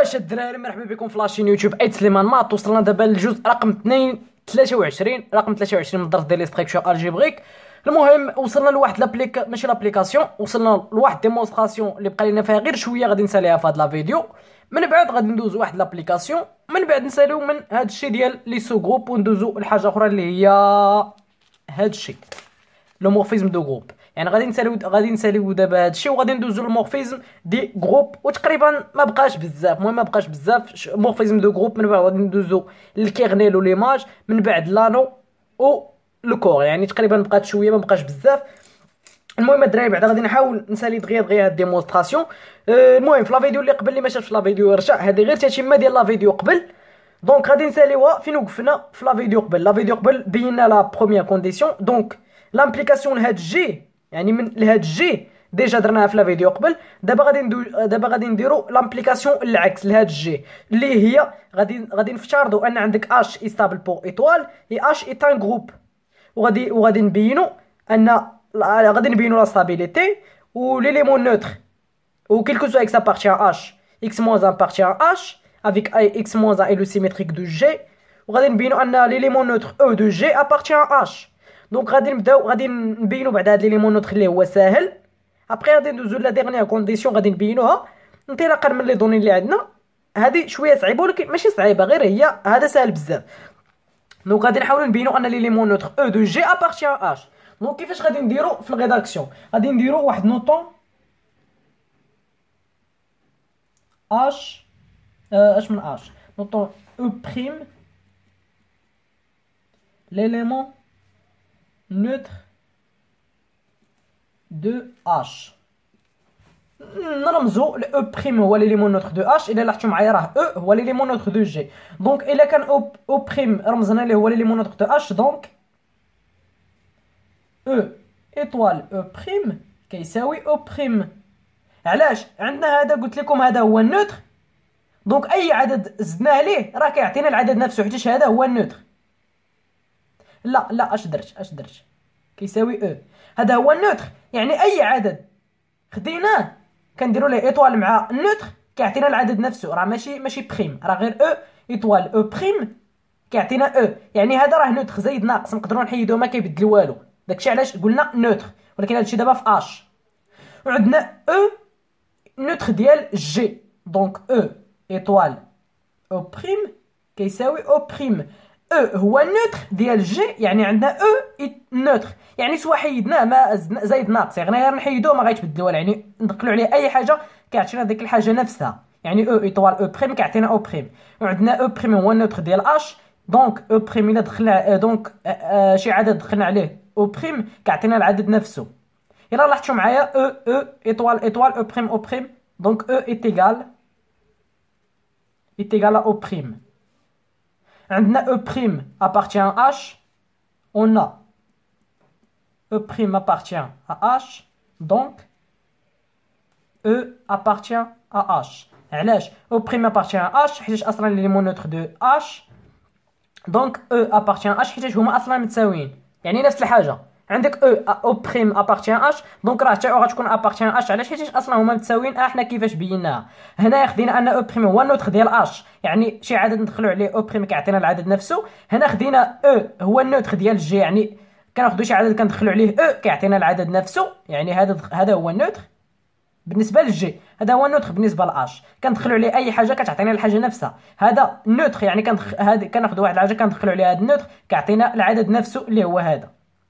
واش الدراري مرحبا بكم في لاشين يوتيوب ايت سليمان مات. وصلنا دابا للجزء رقم 23 من الدرس ديال ليستركشر الجبريك. المهم وصلنا لواحد ماشي لابليكاسيون، وصلنا لواحد ديمونستراسيون اللي بقى لنا فيها غير شويه غادي نساليها في هاد لا فيديو. من بعد غادي ندوزو واحد لابليكاسيون، من بعد نساليو من هاد الشيء ديال لي سو جروب، وندوزو لحاجه اخرى اللي هي هاد الشيء لو مورفيزم دو جروب. يعني غادي نساليو دابا هادشي، وغادي ندوزو للمورفيزم دي جروب، وتقريبا ما بقاش بزاف. المهم ما بقاش بزاف مورفيزم دو جروب. من بعد غادي ندوزو للكيرنيل وليماج، من بعد لانو او الكور. يعني تقريبا بقات شويه ما بقاش بزاف. المهم الدراري بعدا غادي نحاول نسالي دغيا هاد ديمونستراسيون. المهم في لا فيديو اللي قبل اللي ما شافش لا فيديو يرجع، هذه غير تتمه ديال لا فيديو قبل. دونك غادي نساليوها فين وقفنا في لا فيديو قبل. لا فيديو قبل بينا لا بروميير كونديسيون، دونك لامبليكاسيون لهاد جي، يعني من لهاد جي ديجا درناها في لا فيديو قبل. دابا غادي نديرو لامبليكاسيون العكس لهاد جي، اللي هي غادي نفترضوا ان عندك اش استابل بور ايطوال اي اش اي ان جروب، وغادي نبينوا ان غادي نبينوا لا ستابيليتي و ليليمون نوتر ou quel que soit x appartient à h, x moins 1 appartient à h, avec x moins 1 est le symétrique de g, وغادي نبينوا ان l'élément neutre e de g appartient à h. دونك غادي نبينوا بعد هذا l'élément neutre اللي هو ساهل. ابري غادي ندوزو لا ديرنيير كونديسيون غادي نبينوها انطلاقا من لي دوني اللي عندنا. هذه شويه صعيبه ولكن ماشي صعيبه، غير هي هذا ساهل بزاف. دونك غادي نحاولوا نبينوا ان l'élément neutre e de g appartient à h. دونك كيفاش غادي نديروا في الريداكسيون؟ غادي نديروا واحد نوطون h h من h, notons e prime l'élément neutre de h. نرمزو ل e prime هو l'élément neutre de h. الا لاحظتوا معايا راه e هو l'élément neutre de g. دونك الا كان o prime رمزنا ليه هو l'élément neutre de h، دونك e étoile e prime كيساوي o prime. علاش عندنا هذا؟ قلت لكم هذا هو النوتر. دونك اي عدد زدنا عليه راه كيعطينا العدد نفسه، حيت هذا هو النوتر. لا اش درت كيساوي او. هذا هو النوتر، يعني اي عدد خديناه كنديروا ليه ايطوال مع النوتر كيعطينا العدد نفسه. راه ماشي بريم، راه غير او ايطوال او بريم كيعطينا او. يعني هذا راه نوتر زايد ناقص نقدروا نحيدوه ما كيبدل والو. داكشي علاش قلنا نوتر، ولكن هادشي دابا في اش. وعندنا او نوتر ديال جي، دونك او ايطوال او بريم كيساوي او بريم. او هو النوتر ديال جي، يعني عندنا او نوتر، يعني سوا حيدناه ما زايد ناقص، يعني غير نحيدوه ما غيتبدل والو. يعني ندخلوا عليه اي حاجه كيعطينا ديك الحاجه نفسها. يعني او ايطوال او بريم كيعطينا او بريم، وعندنا او بريم هو النوتر ديال اش. دونك او بريم الا دخلنا دونك شي عدد دخلنا عليه او بريم كيعطينا العدد نفسه. الا لاحظتوا معايا او ايطوال او بريم donc E est égal à O prime. عندنا E prime appartient à H, on a E prime appartient à H, donc E appartient à H. علاش O prime appartient à H؟ حيت اصلا l'élément neutre de H، donc E appartient à H حيت هما اصلا متساويين، يعني نفس الحاجه. عندك او بريم ابارتيان اش، دونك راه حتى غتكون ابارتيان اش. علاش؟ حيت اصلا هما متساويين. حنا كيفاش بيناها هنا؟ خدينا ان او بريم هو النوتر ديال اش، يعني شي عدد ندخلوا عليه او بريم كيعطينا العدد نفسه. هنا خدينا او هو النوتر ديال جي، يعني كناخذوا شي عدد كندخلوا عليه او كيعطينا العدد نفسه. يعني هذا هو النوتر بالنسبه للجي، هذا هو النوتر بالنسبه لاش. كندخلوا عليه اي حاجه كتعطينا الحاجه نفسها. هذا النوتر، يعني كناخذوا واحد الحاجه كندخلوا عليها هذا النوتر كيعطينا العدد نفسه اللي هو هذا.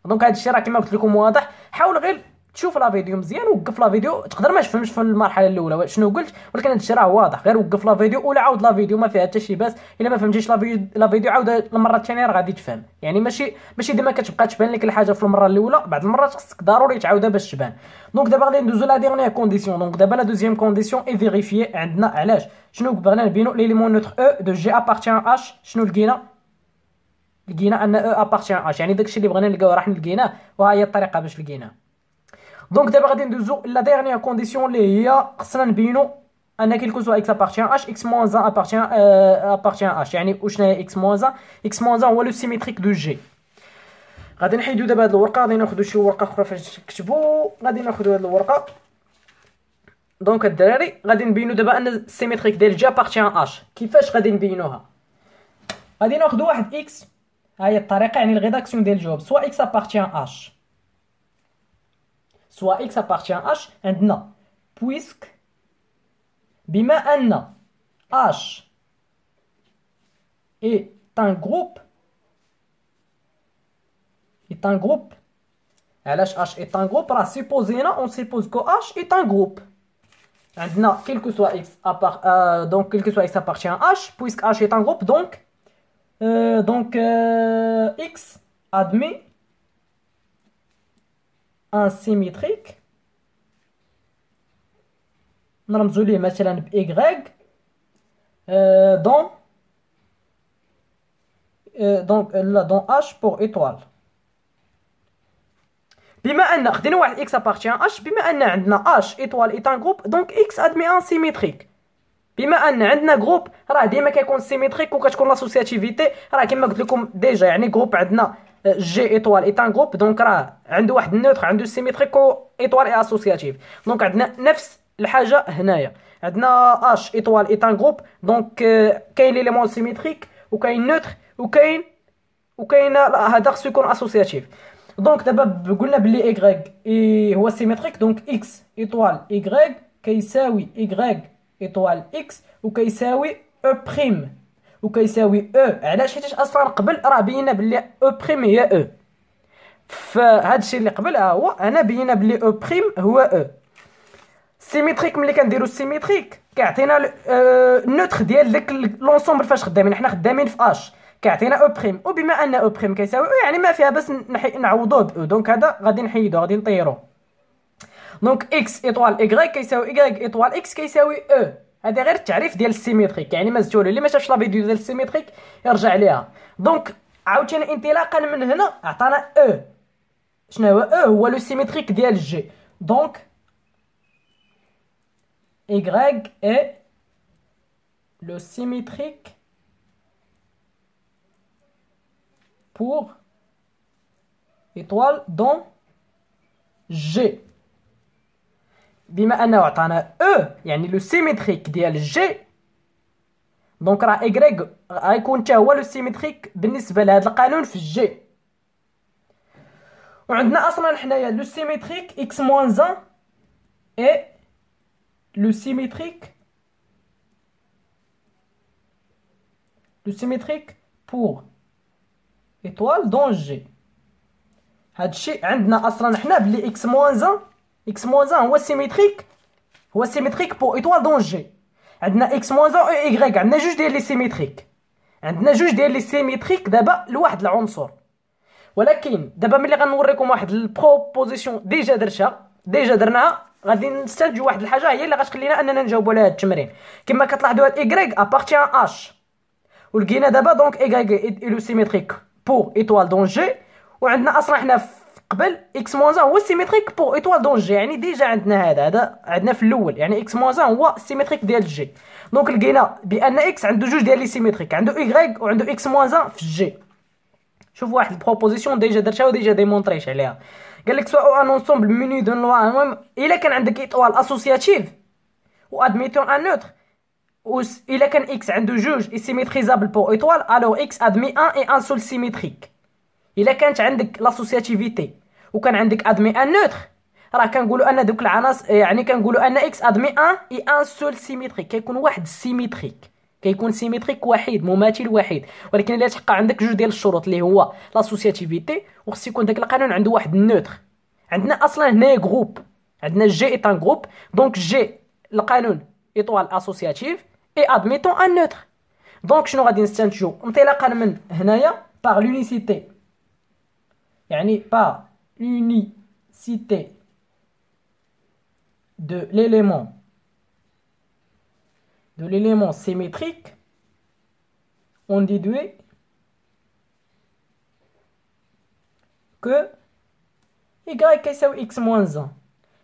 دونك هذا الشيء راه كما قلت لكم واضح. حاول غير تشوف لا فيديو مزيان، وقف لا فيديو. تقدر ما تفهمش في المرحله الاولى شنو قلت، ولكن هذا الشيء راه واضح. غير وقف لا فيديو ولا عاود لا فيديو، ما فيها حتى شي باس. الا ما فهمتيش لا فيديو عاود المره الثانيه راه غادي تفهم. يعني ماشي ديما كتبقى تبان لك الحاجه في المره الاولى، بعض المرات خصك ضروري تعاودها باش تبان. دونك دابا غادي ندوزو لا ديرنيير كونديسيون. دونك دابا لا دوزيام كونديسيون اي فيريفيي عندنا. علاش؟ شنو بغينا نبينو؟ ليليمون نوتر او دو جي ابارتيان اش. شنو لقينا ان او ابارتيان اش، يعني داكشي اللي بغينا نلقاو راح لقيناه، وها هي الطريقه باش لقيناه. دونك دابا غادي ندوزو لا ديرنيير كونديسيون اللي هي خصنا نبينو ان كيلكو سوا اكس ابارتيان اش اكس موان 1 ابارتيان اش. يعني وشنا هي اكس موان 1؟ اكس موان 1 هو لو سيميتريك دو جي. غادي نحيدو دابا هاد الورقه، غادي ناخذ شي ورقه اخرى فاش نكتبو. غادي ناخذ هاد الورقه دونك الدراري غادي نبينو دابا ان السيميتريك ديال جي ابارتيان اش. كيفاش غادي نبينوها؟ غادي ناخذ واحد اكس، ها هي الطريقه، يعني الريداكسيون ديال الجواب، سوا اكس ابارتيان اش سوا اكس ابارتيان اش. عندنا بويسك بما ان اش est un groupe علاش اش est un groupe؟ راه سيبوزينا اون سيبوز كو اش est un groupe. عندنا quel que soit x donc quel que soit x appartient à h, puisque h est un groupe, donc x admet un symétrique نرمزو ليه مثلا ب y dans h pour étoile. بما ان خدينا واحد x appartient h، بما ان عندنا h étoile est un groupe donc x admet un symétrique. بما ان عندنا جروب راه ديما كيكون سيميتريك وكتكون لاسوسياتيفيتي، راه كما قلت لكم ديجا، يعني جروب عندنا جي ايطوال اي ان جروب، دونك راه عنده واحد النوتر، عنده سيميتريك و ايطوال اي اسوسياتيف. دونك عندنا نفس الحاجه هنايا، عندنا اش ايطوال اي ان جروب، دونك كاين ليليمون سيميتريك وكاين نوتر وكاين هذا خصو يكون اسوسياتيف. دونك دابا قلنا بلي اي هو سيميتريك، دونك اكس ايطوال اي كيساوي اي ايطوال اكس وكيساوي او بريم وكيساوي او. علاش؟ حيت اصلا قبل راه بينا بلي او بريم هي او، فهاد الشيء اللي قبل ها هو انا بينا بلي او بريم هو او. سيميتريك ملي كنديرو السيميتريك كيعطينا النوتر ديال داك لونسومبل فاش خدامين، حنا خدامين في اش كيعطينا او بريم، وبما ان او بريم كيساوي او يعني ما فيها باش نعوضوه ب او، دونك هذا غادي نحيدو غادي نطيرو. دونك اكس ايطوال اي كيساوي اي ايطوال اكس كيساوي او. هذا غير التعريف ديال السيميتريك، يعني ما زدتو اللي ما شافش لا فيديو ديال السيميتريك يرجع ليها. دونك عاوتاني انطلاقا من هنا عطانا او. شنو هو او؟ هو لو سيميتريك ديال جي. دونك y est le symétrique pour étoile dans G. بما انه عطانا او يعني لو سيميتريك ديال جي، دونك راه y غيكون حتى هو لو سيميتريك بالنسبه لهذا القانون في جي. وعندنا اصلا حنايا لو سيميتريك x moins 1 et le symétrique pour étoile dans G. هادشي عندنا اصلا حنا بلي x moins 1 هو سيميتريك بو ايطوال دون جي. عندنا x moins 1 و y، عندنا جوج ديال لي سيميتريك دابا لواحد العنصر. ولكن دابا ملي غنوريكم واحد البروبوزيسيون ديجا درناها غادي نستنتجوا واحد الحاجه هي اللي غتخلينا اننا نجاوبوا على هذا التمرين. كما كتلاحظوا هاد y ابارتيان اش، ولقينا دابا دونك y اي لو سيميتريك بور ايطوال دون جي، وعندنا اصلا حنا قبل x moins 1 هو سيميتريك بور ايطوال دون جي، يعني ديجا عندنا هذا عندنا في الاول، يعني x moins 1 هو سيميتريك ديال جي. دونك لقينا بان x عنده جوج ديال لي سيميتريك، عنده y وعنده x moins 1 في جي. شوف واحد البروبوزيسيون ديجا درتها وديجا ديمونطريش عليها. قال لك سواء ان انسومبل موني دون لوا، المهم الا كان عندك ايطوال اسوسياتيف وادميتون ان نوتر، الا كان x عنده جوج سيميتريزابل بور ايطوال، الوغ x ادمي ان اي ان سول سيميتريك. الا كانت عندك لاسوسياتيفيتي وكان عندك ادمي ان نوتر، راه كنقولوا ان دوك العناصر، يعني كنقولوا ان x ادمي ان اي ان سول سيميتريك، كيكون واحد السيميتريك، كيكون سيميتريك وحيد، مماثل وحيد. ولكن الا تحقق عندك جوج ديال الشروط اللي هو لاسوسياتيفيتي، وخص يكون داك القانون عنده واحد النوتر. عندنا اصلا هنايا جروب، عندنا جي اي ان جروب، دونك جي القانون ايطوال اسوسياتيف اي ادميتون ان نوتر. دونك شنو غادي نستنتجو انطلاقا من هنايا؟ باغ لونيسيتي، يعني باغ l'unicité de l'élément symétrique, on déduit que y كيساوي x moins 1.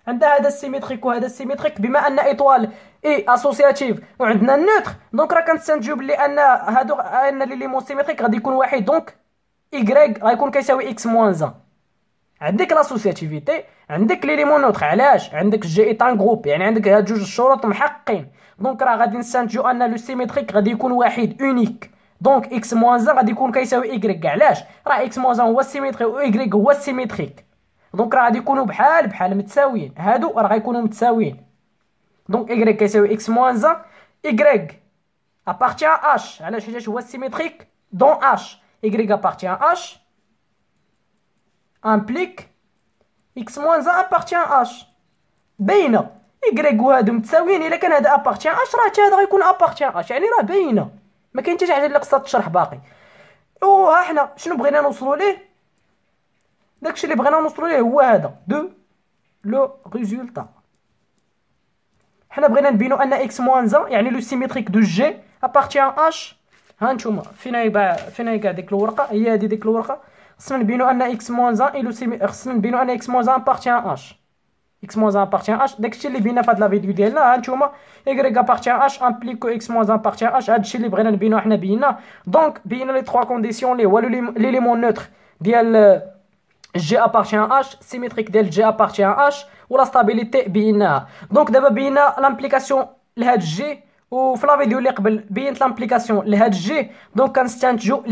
عندنا هذا السيميتريك وهذا السيميتريك، بما ان ايطوال اي اسوسياتيف وعندنا النوتر، دونك راه كنستنتجو بلي ان هادو ان ليليمون سيميتريك غادي يكون واحد، دونك y غيكون كيساوي x moins 1. عندك لاسوسياتيفيتي، عندك ليليمون نوتر. علاش؟ عندك جي ايت ان جروب، يعني عندك هاد جوج الشروط محققين. دونك راه غادي نستنتجو ان لو سيميتريك غادي يكون واحد اونيك. دونك اكس موان 1 غادي يكون كيساوي ايكغيك. علاش؟ راه اكس موان 1 هو السيميتري و ايكغيك هو السيميتريك. دونك راه غادي يكونوا بحال متساويين، هادو راه غيكونوا متساويين. دونك ايكغيك كيساوي اكس موان 1، ايكغيك ابارتيان اش. علاش؟ حيت هو السيميتريك دون اش. ايكغيك ابارتيان اش امبليك اكس موان 1 ابارتيان اش. باينه ايكغيك وهادو متساويين. الا كان هذا ابارتيان اش راه حتى هذا غيكون ابارتيان اش، يعني راه باينه، ما كاين حتى شي حاجه اللي خصها تشرح باقي. ها حنا شنو بغينا نوصلوا ليه؟ داكشي اللي بغينا نوصلوا ليه هو هذا دو لو ريزولتا. حنا بغينا نبينوا ان اكس موان 1 يعني لو سيميتريك دو جي ابارتيان اش. ها نتوما فين هي كاع ديك الورقه، هي هذه ديك الورقه. خصنا نبينوا ان اكس موان 1 خصنا نبينوا ان اكس موان 1 ابارتيان اش. اكس موان 1 ابارتيان اش داكشي اللي بينا في هاد لا فيديو ديالنا. ها نتوما ايغريك ابارتيان اش امبليك اكس موان 1 ابارتيان اش. هادشي اللي بغينا نبينو حنا بينا. دونك بينا لي 3 كونديسيون اللي هو ليليمون نوتر ديال جي ابارتيان اش، سيميتريك ديال جي ابارتيان اش، ولا ستابيليتي بيناها. دونك دابا بينا لامبليكاسيون لهاد الجي، وفي لا فيديو اللي قبل بينت لامبليكاسيون لهاد الجي. دونك كنستنتجو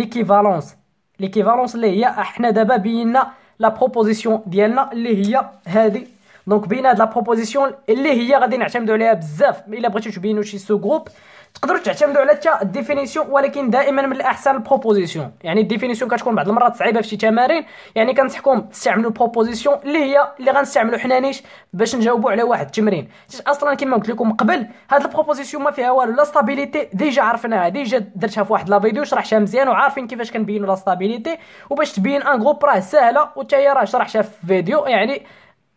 ليكيفالونس اللي هي حنا دابا بينا لا بروبوزيسيون ديالنا اللي هي هادي. دونك بينا هاد لا بروبوزيسيون اللي هي غادي نعتمدوا عليها بزاف. الا بغيتو تبينوا شي سو جروب تقدروا تعتمدوا على حتى الديفينيسيون، ولكن دائما من الاحسن البروبوزيسيون. يعني الديفينيسيون كتكون بعض المرات صعيبه في شي تمارين، يعني كنصحكم تستعملوا البروبوزيسيون اللي غنستعملوا حنا نيش باش نجاوبوا على واحد التمرين. اصلا كما قلت لكم قبل هاد البروبوزيسيون ما فيها والو. لا ستابيليتي ديجا عرفناها، ديجا درتها في واحد لا فيديو شرحتها مزيان وعارفين كيفاش كنبينوا لا ستابيليتي. وباش تبين ان جروب راه ساهله، وحتى هي راه شرحتها في فيديو. يعني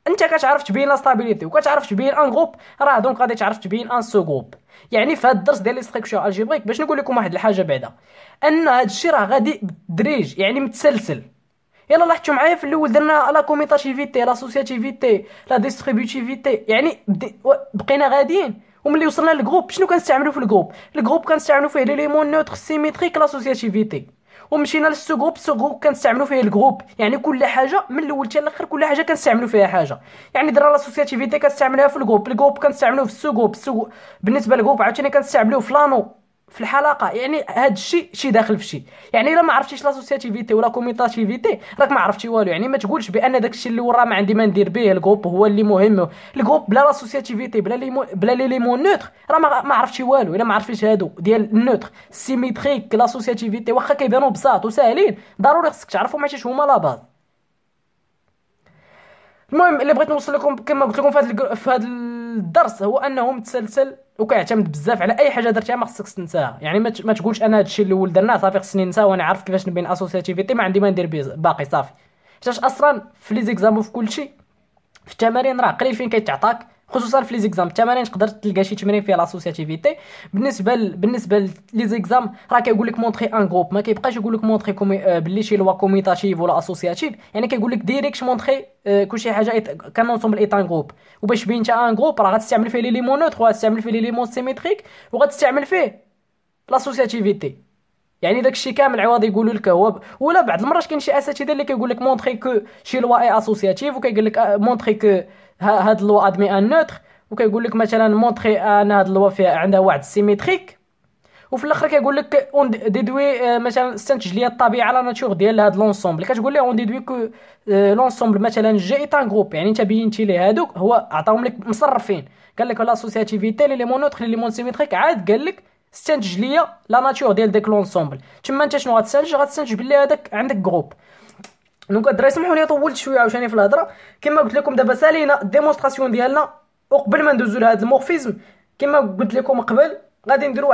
انت كتعرف تبين لا ستابيليتي وكتعرف تبين ان جروب، راه دونك غادي تعرف تبين ان سو جروب. يعني في هذا الدرس ديال لي ستركتور الجبريك باش نقول لكم واحد الحاجه بعدا، ان هذا الشيء راه غادي بالدريج، يعني متسلسل. يلا لاحظتوا معايا في الاول درنا لا كوميتاتيفيتي، لاسوسياتيفيتي، لا ديستريبيوتيفيتي، يعني بقينا غاديين. وملي وصلنا للجروب شنو كنستعملوا في الجروب كنستعملوا فيه ليليمون نوتر سيميتريك لاسوسياتيفيتي. ومشينا للسو جروب كنستعملوا فيه الجروب. يعني كل حاجه من الاول حتى الاخر كل حاجه كنستعملوا فيها حاجه. يعني درنا لاسوسياتيفيتي كنستعملها في الجروب كنستعملوه في السو جروب بالنسبه للجروب عاوتاني كنستعملوه في لانو في الحلقه. يعني هذا الشيء شي داخل في شي. يعني الا ما عرفتيش لاسوسياتيفيتي ولا كوميتاتيفيتي راك ما عرفتي والو. يعني ما تقولش بان داك الشيء اللي وراه ما عندي ما ندير به، الجروب هو اللي مهم. الجروب بلا لاسوسياتيفيتي بلا ليليمون نوتر راه ما عرفتي والو. الا ما عرفتيش هادو ديال النوتر سيميتريك لاسوسياتيفيتي واخا كيبانوا بساط وساهلين ضروري خصك تعرفوا ماشي هما لا باز. المهم اللي بغيت نوصل لكم كما قلت لكم في هذا الدرس هو انه متسلسل وكيعتمد بزاف على اي حاجه درتيها ما خصكش تنساها. يعني ما تقولش انا هذا الشيء الاول درناه صافي خصني ننساه وانا عارف كيفاش نبين اسوسياتيفيتي ما عندي ما ندير به باقي صافي. حيت اصلا في لي زيكزامبل في كل شيء في التمارين راه قليل فين كيتعطاك، خصوصا في لي زيكزام التمارين تقدر تلقى شي تمرين فيها لاسوسياتيفيتي. بالنسبه لي زيكزام راه كيقول لك مونطري ان جروب، ما كيبقاش يقول لك مونطري باللي شي لوا كوميتاتيف ولا اسوسياتيف. يعني كيقول لك ديريكت مونطري كلشي حاجه كان نونسومبل ايطان جروب. وباش بين انت ان جروب راه غتستعمل فيه لي ليمون نوتر وغتستعمل فيه لي ليمون سيميتريك وغتستعمل فيه لاسوسياتيفيتي. يعني داكشي كامل عوض يقولوا لك هو. ولا بعض المرات كاين شي اساتذه اللي كيقول لك مونطري كو شي لوا اي اسوسياتيف، وكيقول لك مونطري كو هاد اللوا ادمي ان نوتر، وكيقول لك مثلا مونطري ان هاد اللوا فيها عندها واحد سيميتريك. وفي الاخر كيقول لك اون ديدوي مثلا استنتج لي الطبيعه لا ناتور ديال هاد لونسومبل. كتقول لي اون ديدوي كو لونسومبل مثلا جي ايت ان جروب. يعني انت بينتي ليه هادوك هو عطاهم لك مصرفين، قال لك لاسوسياتيفيتي لي ليمون نوتر لي ليمون سيميتريك، عاد قال لك استنتج ليا لا ناتور ديال داك لونسومبل. تما انت شنو غتستنتج بلي هذاك عندك جروب. دونك الدراري سمحوا لي طولت شويه عاوتاني في الهضره. كما قلت لكم دابا سالينا الديمونستراسيون ديالنا، وقبل ما ندوزو لهاد المورفيزم كما قلت لكم قبل غادي نديروا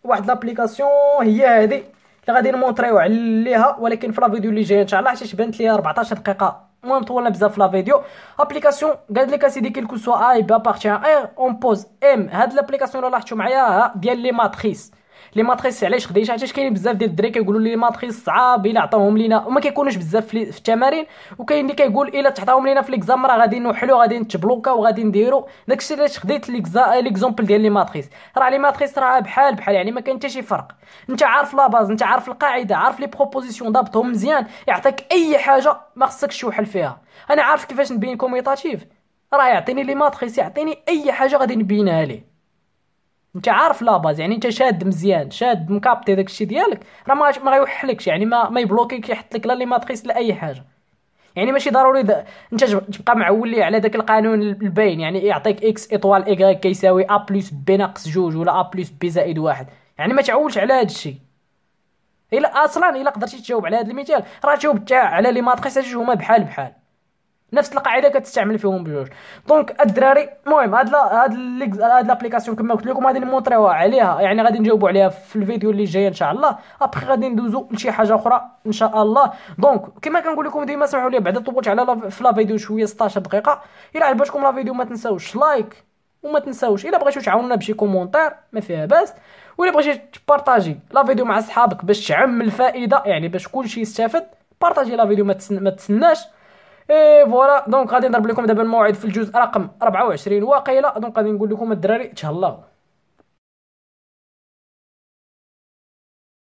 واحد لابليكاسيون هي هذه اللي غادي نمونطريو عليها، ولكن في لا فيديو اللي جايه ان شاء الله حيت بانت لي 14 دقيقه المهم طولنا بزاف في لا فيديو. ابليكاسيون قال لك اسيدي كيلكو سوا اي بابارتيان اي اون بوز ام. هاد لابليكاسيون اللي لاحظتوا معايا ديال لي ماتريس. لي ماتريس علاش خديتها حيت كاين بزاف ديال الدراري كيقولوا لي ماتريس صعاب الا عطاوهم لينا وما كيكونوش بزاف في التمارين، وكاين اللي كيقول الا تعطاوهم لينا في ليكزام راه غادي نوحلو غادي نتبلوكا وغادي نديرو. داكشي علاش خديت ليكزومبل ديال لي ماتريس. راه لي ماتريس راه بحال بحال يعني ما كاين حتى شي فرق. انت عارف لا باز، انت عارف القاعده، عارف لي بروبوزيسيون ضابطهم مزيان، يعطيك اي حاجه ما خصكش توحل فيها. انا عارف كيفاش نبين كوميطاتيف، راه يعطيني لي ماتريس يعطيني اي حاجه غادي نبينها ليه. انت عارف لا باز يعني انت شاد مزيان شاد مكابطي داكشي ديالك، راه ما غيوحلكش يعني ما يبلوكيك يحط لك لا لي ماتريس لا اي حاجه. يعني ماشي ضروري انت تبقى معولي على داك القانون الباين، يعني يعطيك اكس ايطوال ايكغيك كيساوي ا بلس بي ناقص جوج ولا ا بلس بي زائد واحد. يعني ما تعولش على هذا الشيء. الا اصلا الا قدرتي تجاوب على هذا المثال راه جاوبت على لي ماتريس جوج هما بحال بحال، نفس القاعده كتستعمل فيهم بجوج. دونك الدراري المهم هاد لابليكاسيون كما قلت لكم غادي نمونطريوها عليها، يعني غادي نجاوبوا عليها في الفيديو اللي جاي ان شاء الله. ابخي غادي ندوزو لشي حاجه اخرى ان شاء الله. دونك كما كنقول لكم ديما سمحوا لي بعدا طولت على في لا فيديو شويه 16 دقيقه. الا عجبتكم لا فيديو ما تنساوش لايك، وما تنساوش الا بغيتو تعاونونا بشي كومونتير ما فيها باس، ولا بغيتي تبارطاجي لا فيديو مع صحابك باش تعم الفائده يعني باش كلشي يستافد، بارطاجي لا فيديو ما تسناش. اي فوالا. دونك غادي نضرب لكم دابا الموعد في الجزء رقم 24 واقيلا. دونك غادي نقول لكم الدراري تهلاو.